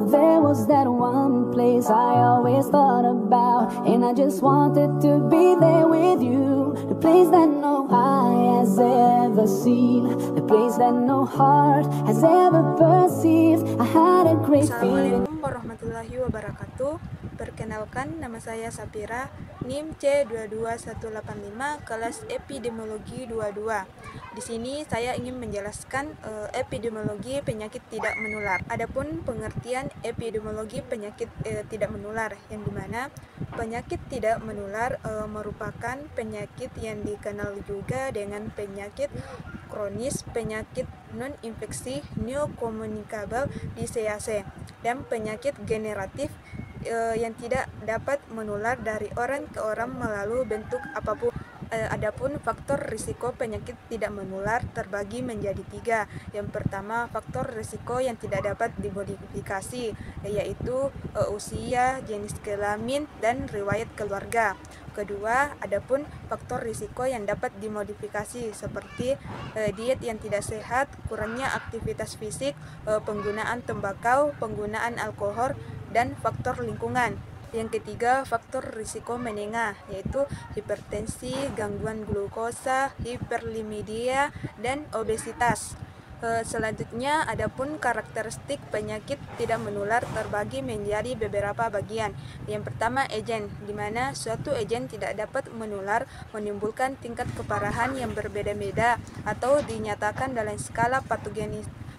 There was that one place I always thought about, and I just wanted to be there with you. The place that no eye has ever seen, the place that no heart has ever perceived. I had a great feeling. Assalamualaikum warahmatullahi wabarakatuh. Perkenalkan, nama saya Sapira, NIM C22185, kelas Epidemiologi 22. Di sini saya ingin menjelaskan epidemiologi penyakit tidak menular. Adapun pengertian epidemiologi penyakit tidak menular, yang dimana penyakit tidak menular merupakan penyakit yang dikenal juga dengan penyakit kronis, penyakit non-infeksi, non-communicable disease, dan penyakit generatif yang tidak dapat menular dari orang ke orang melalui bentuk apapun. Adapun faktor risiko penyakit tidak menular terbagi menjadi 3. Yang pertama, faktor risiko yang tidak dapat dimodifikasi, yaitu usia, jenis kelamin, dan riwayat keluarga. Kedua, adapun faktor risiko yang dapat dimodifikasi seperti diet yang tidak sehat, kurangnya aktivitas fisik, penggunaan tembakau, penggunaan alkohol, dan faktor lingkungan. Yang ketiga, faktor risiko menengah, yaitu hipertensi, gangguan glukosa, hiperlipidemia, dan obesitas. Selanjutnya, adapun karakteristik penyakit tidak menular terbagi menjadi beberapa bagian. Yang pertama, agen, di mana suatu agen tidak dapat menular, menimbulkan tingkat keparahan yang berbeda-beda atau dinyatakan dalam skala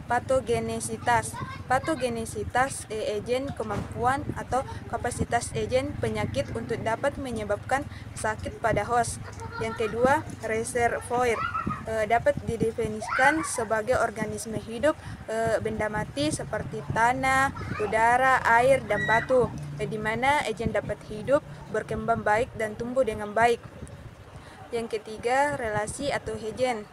patogenesitas. Patogenesitas agen kemampuan atau kapasitas agen penyakit untuk dapat menyebabkan sakit pada host. Yang kedua, reservoir, dapat didefinisikan sebagai organisme hidup, benda mati seperti tanah, udara, air, dan batu, di mana agen dapat hidup, berkembang baik, dan tumbuh dengan baik. Yang ketiga, relasi atau agen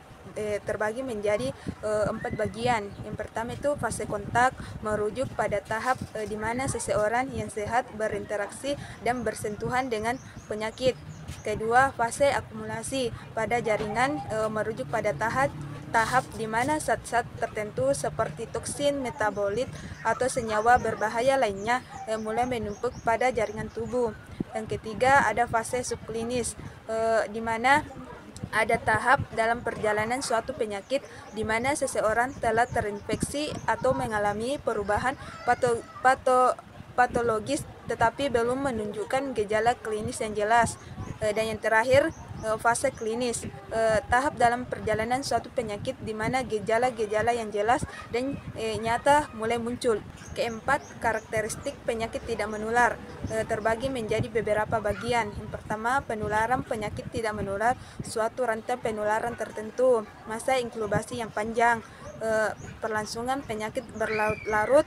terbagi menjadi 4 bagian. Yang pertama itu fase kontak, merujuk pada tahap di mana seseorang yang sehat berinteraksi dan bersentuhan dengan penyakit. Kedua, fase akumulasi pada jaringan, merujuk pada tahap di mana zat-zat tertentu seperti toksin, metabolit, atau senyawa berbahaya lainnya mulai menumpuk pada jaringan tubuh. Yang ketiga, ada fase subklinis, di mana ada tahap dalam perjalanan suatu penyakit di mana seseorang telah terinfeksi atau mengalami perubahan patologis tetapi belum menunjukkan gejala klinis yang jelas. Dan yang terakhir, fase klinis, tahap dalam perjalanan suatu penyakit di mana gejala-gejala yang jelas dan nyata mulai muncul. Keempat, karakteristik penyakit tidak menular terbagi menjadi beberapa bagian. Yang pertama, penularan penyakit tidak menular suatu rantai penularan tertentu, masa inkubasi yang panjang, perlangsungan penyakit berlarut-larut,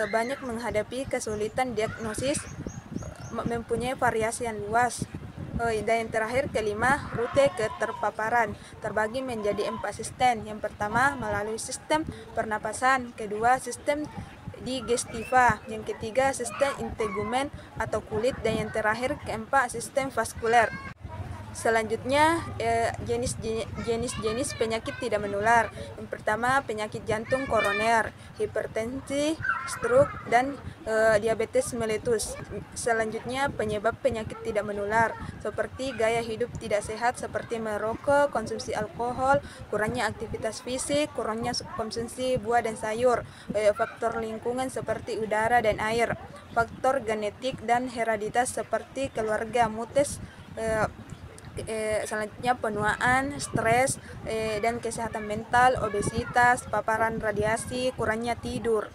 banyak menghadapi kesulitan diagnosis, mempunyai variasi yang luas. Dan yang terakhir, kelima, rute keterpaparan terbagi menjadi 4 sistem. Yang pertama, melalui sistem pernapasan. Kedua, sistem digestiva. Yang ketiga, sistem integumen atau kulit. Dan yang terakhir, keempat, sistem vaskuler. Selanjutnya, jenis-jenis penyakit tidak menular. Yang pertama, penyakit jantung koroner, hipertensi, stroke, dan diabetes mellitus. Selanjutnya, penyebab penyakit tidak menular seperti gaya hidup tidak sehat seperti merokok, konsumsi alkohol, kurangnya aktivitas fisik, kurangnya konsumsi buah dan sayur, faktor lingkungan seperti udara dan air, faktor genetik dan hereditas seperti keluarga mutis. Selanjutnya, penuaan, stres, dan kesehatan mental, obesitas, paparan radiasi, kurangnya tidur.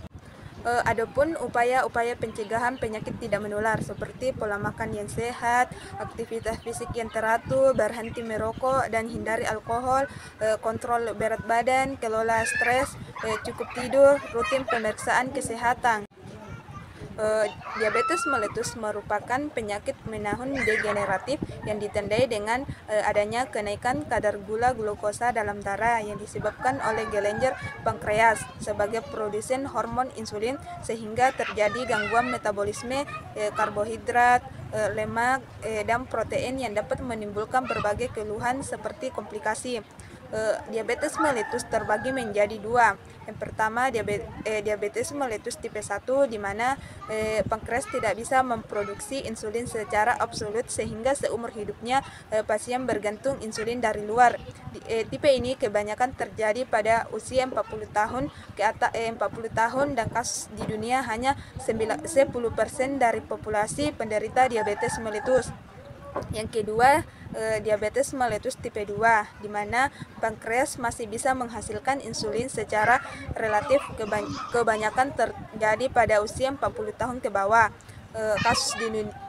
Adapun upaya-upaya pencegahan penyakit tidak menular seperti pola makan yang sehat, aktivitas fisik yang teratur, berhenti merokok dan hindari alkohol, kontrol berat badan, kelola stres, cukup tidur, rutin pemeriksaan kesehatan. Diabetes mellitus merupakan penyakit menahun degeneratif yang ditandai dengan adanya kenaikan kadar gula glukosa dalam darah yang disebabkan oleh kelenjar pankreas sebagai produsen hormon insulin sehingga terjadi gangguan metabolisme karbohidrat, lemak, dan protein yang dapat menimbulkan berbagai keluhan seperti komplikasi. Diabetes mellitus terbagi menjadi dua. Yang pertama diabetes mellitus tipe 1, di mana pankreas tidak bisa memproduksi insulin secara absolut sehingga seumur hidupnya pasien bergantung insulin dari luar. Tipe ini kebanyakan terjadi pada usia 40 tahun ke atas 40 tahun, dan kasus di dunia hanya 10% dari populasi penderita diabetes mellitus. Yang kedua, diabetes mellitus tipe 2, di mana pankreas masih bisa menghasilkan insulin secara relatif, kebanyakan terjadi pada usia 40 tahun ke bawah. Kasus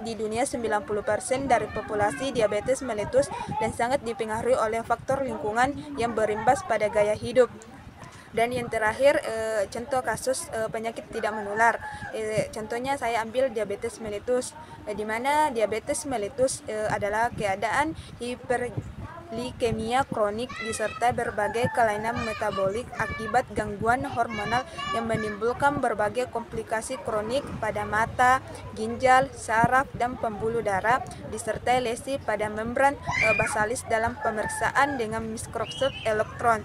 di dunia 90% dari populasi diabetes mellitus dan sangat dipengaruhi oleh faktor lingkungan yang berimbas pada gaya hidup. Dan yang terakhir, contoh kasus penyakit tidak menular. Contohnya saya ambil diabetes mellitus, di mana diabetes mellitus adalah keadaan hiperglikemia kronik disertai berbagai kelainan metabolik akibat gangguan hormonal yang menimbulkan berbagai komplikasi kronik pada mata, ginjal, saraf, dan pembuluh darah, disertai lesi pada membran basalis dalam pemeriksaan dengan mikroskop elektron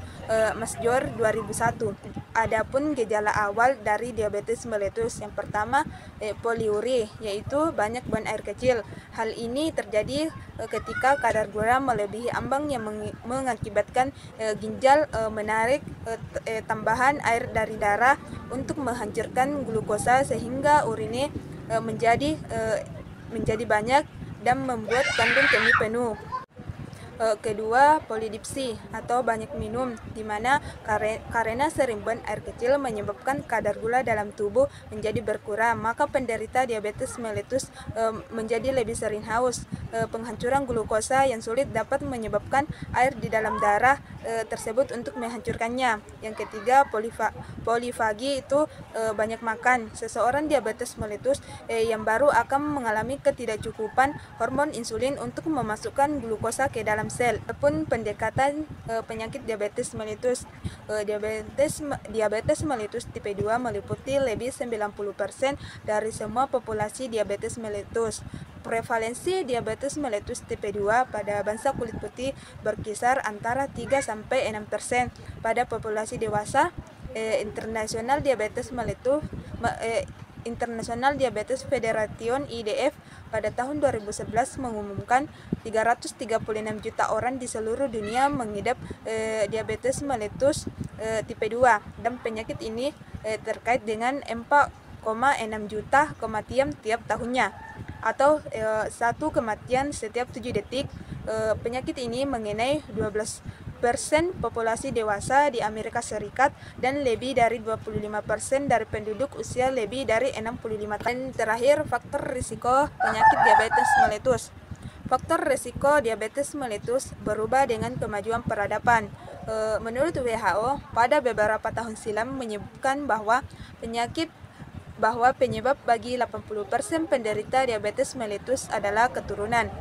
Masjor 2001. Adapun gejala awal dari diabetes mellitus, yang pertama poliuri, yaitu banyak buang air kecil. Hal ini terjadi ketika kadar gula melebihi ambang yang mengakibatkan ginjal menarik tambahan air dari darah untuk menghancurkan glukosa sehingga urine menjadi banyak dan membuat kandung kemih penuh. Kedua, polidipsi atau banyak minum, di mana karena sering buang air kecil menyebabkan kadar gula dalam tubuh menjadi berkurang, maka penderita diabetes mellitus menjadi lebih sering haus. Penghancuran glukosa yang sulit dapat menyebabkan air di dalam darah tersebut untuk menghancurkannya. Yang ketiga, polifagi, itu banyak makan. Seseorang diabetes mellitus yang baru akan mengalami ketidakcukupan hormon insulin untuk memasukkan glukosa ke dalam sel. Adapun pendekatan penyakit diabetes mellitus, diabetes mellitus tipe 2 meliputi lebih 90% dari semua populasi diabetes mellitus. Prevalensi diabetes mellitus tipe 2 pada bangsa kulit putih berkisar antara 3-6% pada populasi dewasa. International Diabetes Federation (IDF) pada tahun 2011 mengumumkan 336 juta orang di seluruh dunia mengidap diabetes mellitus tipe 2, dan penyakit ini terkait dengan 4,6 juta kematian tiap tahunnya, atau 1 kematian setiap 7 detik. Penyakit ini mengenai 12% populasi dewasa di Amerika Serikat dan lebih dari 25% dari penduduk usia lebih dari 65 tahun. Dan terakhir, faktor risiko penyakit diabetes mellitus. Faktor risiko diabetes mellitus berubah dengan kemajuan peradaban. Menurut WHO, pada beberapa tahun silam menyebutkan bahwa penyebab bagi 80% penderita diabetes mellitus adalah keturunan.